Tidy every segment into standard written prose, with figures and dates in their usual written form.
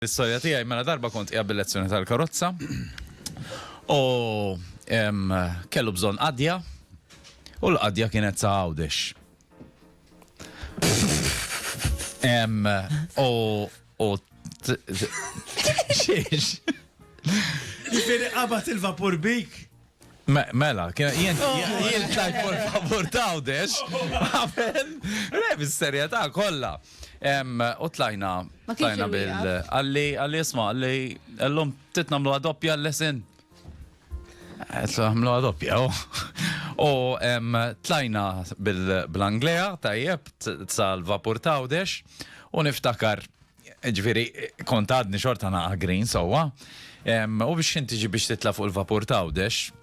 L-istorja tiegħi mela darba kont qiegħed bil-lezzjoni tal-karozza u kellu bżonn qadja u l-qadja kienet sa' għawdex. Xiex? Jifiri qabat il-vapur bik. Mela, jien tlajt fuq il-vapur ta' għawdex, għamen, bis-serjetà kollha. U tlajna bil-għalli isma, għalli l-lum titnamlu għadoppja l-lesin. Għamlu għadoppja, u tlajna bil-Anglija, tajjeb, sal-vapur ta' għawdex, u niftakar, ġviri, kont għadni xorta naqa green, sowa, u biex inti biex titla fuq il-vapur ta' għawdex,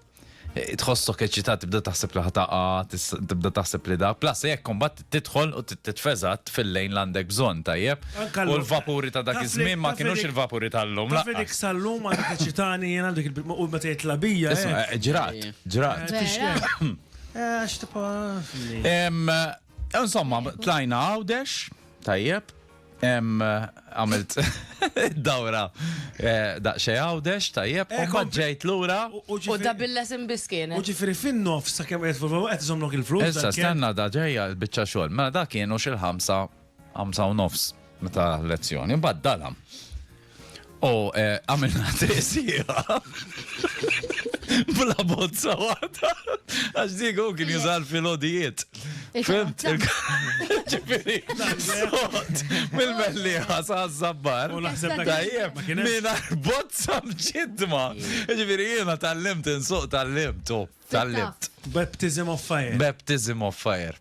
tħossok eċitat, tibda taħseb li ħataqa, tibda taħseb li da. Plus, jekk kombat titħol u titfezat fil-lejn l-għandek bżon, tajjeb. U l-vapuri ta' dak iż-żmien ma kienux il-vapuri tal-lum. Tafelik sal-lum għandek eċitani jena għandek il-u meta jitlabija. Ġrat. Insomma, tlajna għawdex, tajjeb. Għamilt dawra daqxej għawdex, tajjeb, u ġejt l-ura. U da bil-lesin biskien. U ġifiri fin-nofs sa' kem għet zomlok il-flus. Issa, stenna da ġeja l-bicċa xol. Mela da kienu xil-5 u nofs meta lezzjoni, baddalam. U għamilna tresija. Bla bozza għata. Għax digu kien jużal fil-odijiet. Fimt? Ġifiri, sot, mil-melliħa sa' zabbar. Tajjeb, minna bozza mġidma. Ġifiri, jena tal-limt insuq, tal-limt. Baptism of fire. Baptism of fire.